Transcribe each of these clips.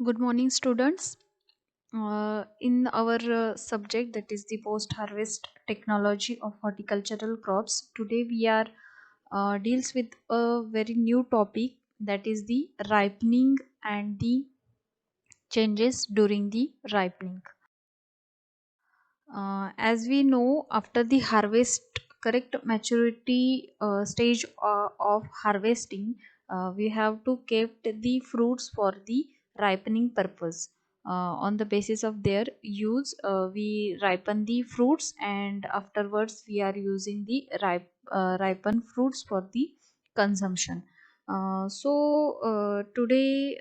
Good morning, students. In our subject, that is the post harvest technology of horticultural crops, today we are deals with a very new topic, that is the ripening and the changes during the ripening. As we know, after the harvest, correct maturity stage of harvesting, we have to keep the fruits for the ripening purpose. On the basis of their use, we ripen the fruits, and afterwards we are using the ripened fruits for the consumption. Today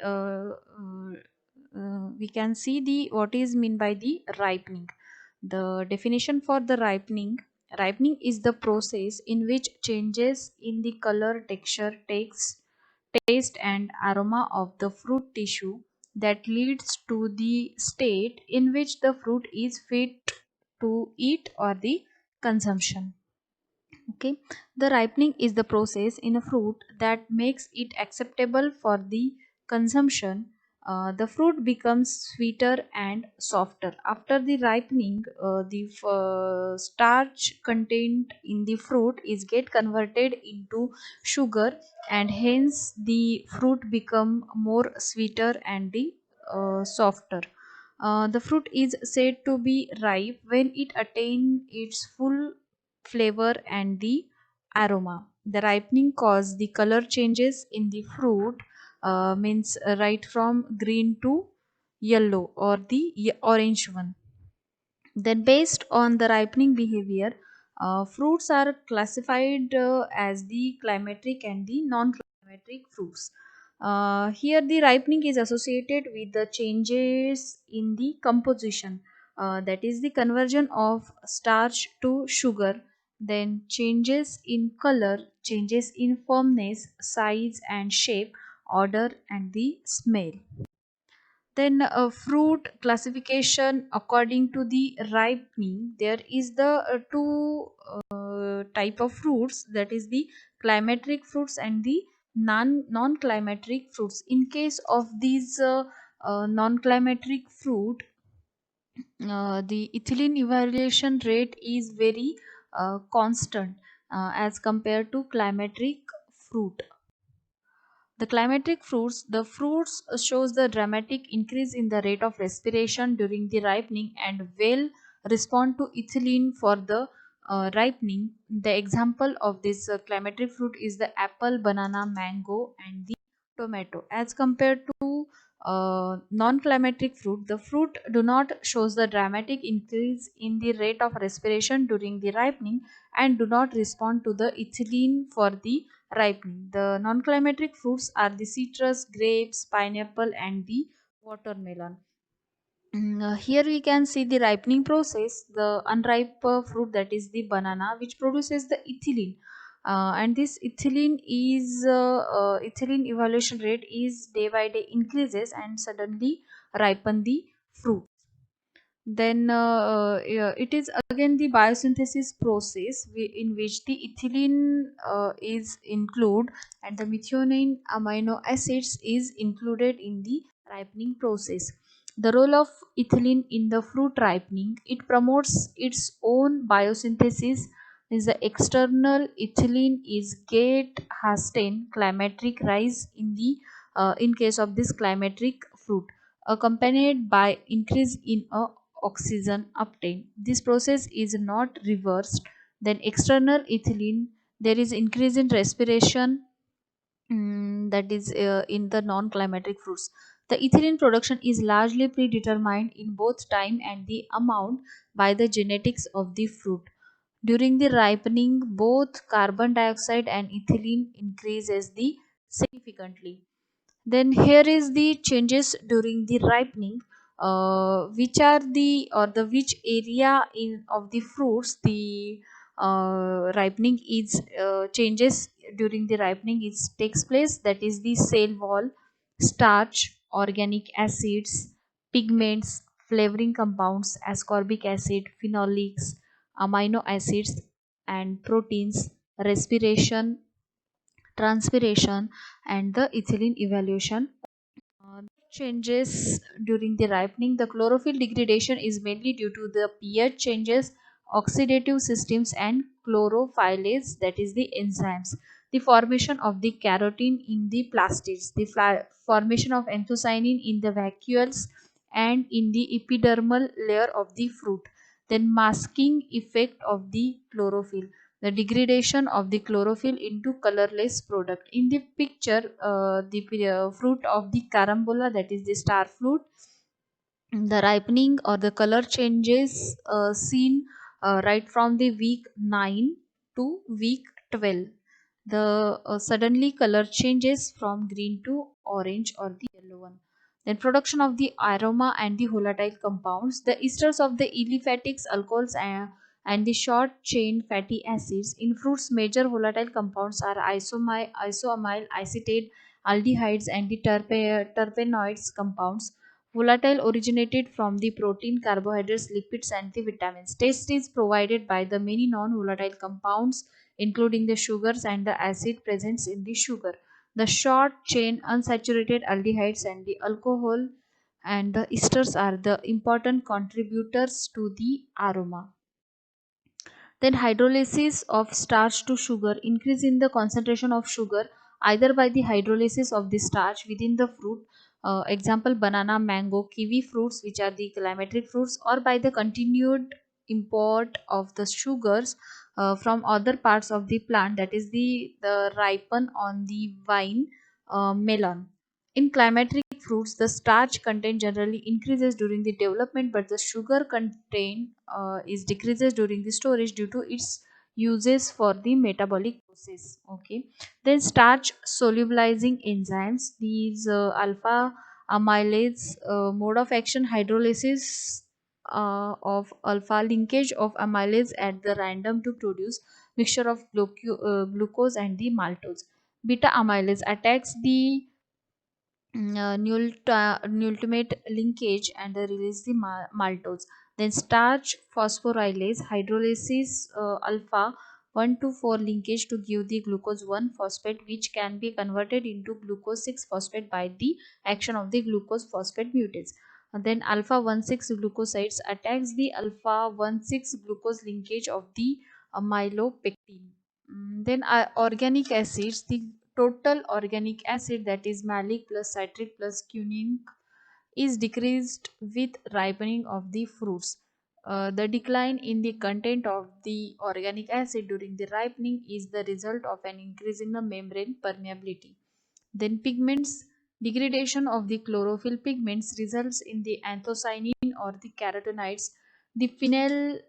we can see the what is mean by the ripening. The definition for the ripening is the process in which changes in the color, texture, taste and aroma of the fruit tissue that leads to the state in which the fruit is fit to eat or the consumption. Okay, the ripening is the process in a fruit that makes it acceptable for the consumption. The fruit becomes sweeter and softer. After the ripening, the starch content in the fruit is get converted into sugar, and hence the fruit become more sweeter and the softer. The fruit is said to be ripe when it attains its full flavor and the aroma. The ripening cause the color changes in the fruit, means right from green to yellow or the orange one. Then, based on the ripening behavior, fruits are classified as the climatic and the non-climatic fruits. Here, the ripening is associated with the changes in the composition, that is, the conversion of starch to sugar, then changes in color, changes in firmness, size, and shape, odor, and the smell. Then fruit classification according to the ripening, there is the two type of fruits, that is the climatic fruits and the non climatic fruits. In case of these non climatic fruit, the ethylene evaluation rate is very constant as compared to climatic fruit. The climatic fruits, the fruits shows the dramatic increase in the rate of respiration during the ripening and will respond to ethylene for the ripening. The example of this climatic fruit is the apple, banana, mango, and the tomato. As compared to non-climatic fruit, the fruit do not shows the dramatic increase in the rate of respiration during the ripening and do not respond to the ethylene for the ripening. The non-climatic fruits are the citrus, grapes, pineapple, and the watermelon. Here we can see the ripening process. The unripe fruit, that is the banana, which produces the ethylene, and this ethylene evaluation rate is day by day increases and suddenly ripen the fruit. Then it is again the biosynthesis process in which the ethylene is included, and the methionine amino acids is included in the ripening process. The role of ethylene in the fruit ripening, it promotes its own biosynthesis. Is the external ethylene is get hasten climatic rise in the in case of this climatic fruit, accompanied by increase in a oxygen obtained. This process is not reversed. Then external ethylene, there is increase in respiration, that is in the non-climatic fruits. The ethylene production is largely predetermined in both time and the amount by the genetics of the fruit. During the ripening, both carbon dioxide and ethylene increases the significantly. Then here is the changes during the ripening, which are the or the which area in of the fruits the ripening is changes during the ripening is takes place, that is the cell wall, starch, organic acids, pigments, flavoring compounds, ascorbic acid, phenolics, amino acids, and proteins, respiration, transpiration, and the ethylene evaluation. changes during the ripening. The chlorophyll degradation is mainly due to the pH changes, oxidative systems, and chlorophyllase, that is the enzymes. The formation of the carotene in the plastids, the formation of anthocyanin in the vacuoles and in the epidermal layer of the fruit. Then masking effect of the chlorophyll, the degradation of the chlorophyll into colorless product. In the picture, the fruit of the carambola, that is the star fruit, the ripening or the color changes seen right from the week 9 to week 12. The suddenly color changes from green to orange or the yellow one. Then production of the aroma and the volatile compounds, the esters of the aliphatics, alcohols, and the short chain fatty acids. In fruits, major volatile compounds are isoamyl acetate, aldehydes, and the terpenoids compounds. Volatile originated from the protein, carbohydrates, lipids, and the vitamins. Taste is provided by the many non-volatile compounds, including the sugars and the acid present in the sugar. The short chain unsaturated aldehydes and the alcohol and the esters are the important contributors to the aroma. Then hydrolysis of starch to sugar, increase in the concentration of sugar either by the hydrolysis of the starch within the fruit, example banana, mango, kiwi fruits which are the climatic fruits, or by the continued import of the sugars from other parts of the plant, that is the ripen on the vine, melon. In climatic fruits, the starch content generally increases during the development, but the sugar content is decreases during the storage due to its uses for the metabolic process. Okay. Then starch solubilizing enzymes. These alpha amylase mode of action, hydrolysis of alpha linkage of amylase at the random to produce mixture of glucose and the maltose. Beta amylase attacks the glutamate linkage and release the maltose. Then starch phosphorylase hydrolysis alpha 1 to 4 linkage to give the glucose 1 phosphate, which can be converted into glucose 6 phosphate by the action of the glucose phosphate mutates. And then alpha 1,6 glucosides attacks the alpha 1,6 glucose linkage of the amylopectin. Then organic acids, the total organic acid, that is malic plus citric plus quinine, is decreased with ripening of the fruits. The decline in the content of the organic acid during the ripening is the result of an increase in the membrane permeability. Then pigments, degradation of the chlorophyll pigments results in the anthocyanin or the carotenoids. The phenyl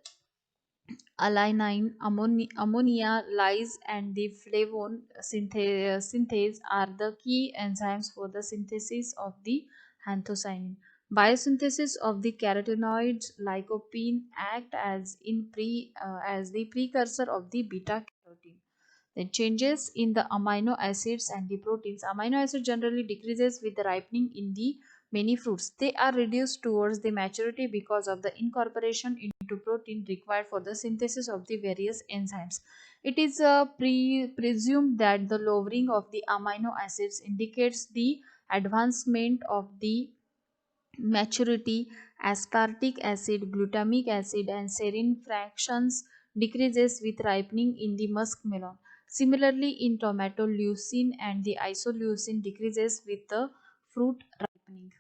alanine, ammonia, lyse, and the flavone synthase are the key enzymes for the synthesis of the anthocyanin. Biosynthesis of the carotenoids lycopene act as the precursor of the beta carotene. Then changes in the amino acids and the proteins. Amino acid generally decreases with the ripening in the many fruits. They are reduced towards the maturity because of the incorporation into protein required for the synthesis of the various enzymes. It is presumed that the lowering of the amino acids indicates the advancement of the maturity. Aspartic acid, glutamic acid, and serine fractions decreases with ripening in the muskmelon. Similarly, in tomato, leucine and the isoleucine decreases with the fruit ripening.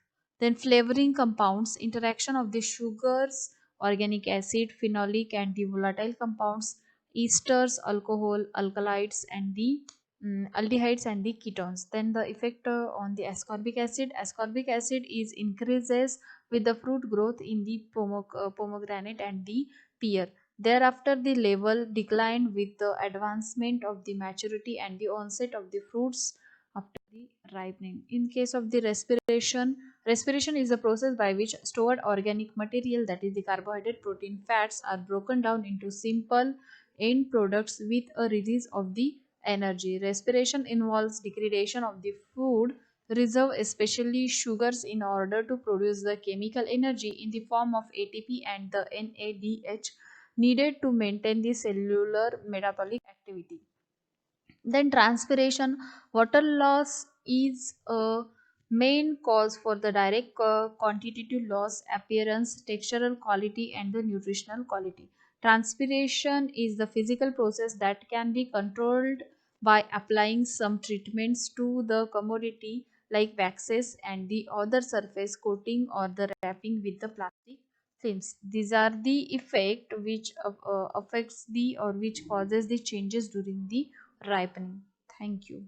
Then flavoring compounds, interaction of the sugars, organic acid, phenolic and the volatile compounds, esters, alcohol, alkaloids, and the aldehydes and the ketones. Then the effect on the ascorbic acid. Ascorbic acid is increases with the fruit growth in the pomegranate and the pear. Thereafter, the level declined with the advancement of the maturity and the onset of the fruits after the ripening. In case of the respiration, respiration is the process by which stored organic material, that is the carbohydrate, protein, fats, are broken down into simple end products with a release of the energy. Respiration involves degradation of the food reserve, especially sugars, in order to produce the chemical energy in the form of ATP and the NADH needed to maintain the cellular metabolic activity. Then transpiration, water loss is a Main cause for the direct quantitative loss: appearance, textural quality, and the nutritional quality. Transpiration is the physical process that can be controlled by applying some treatments to the commodity like waxes and the other surface coating or the wrapping with the plastic films. These are the effect which affects the or which causes the changes during the ripening. Thank you.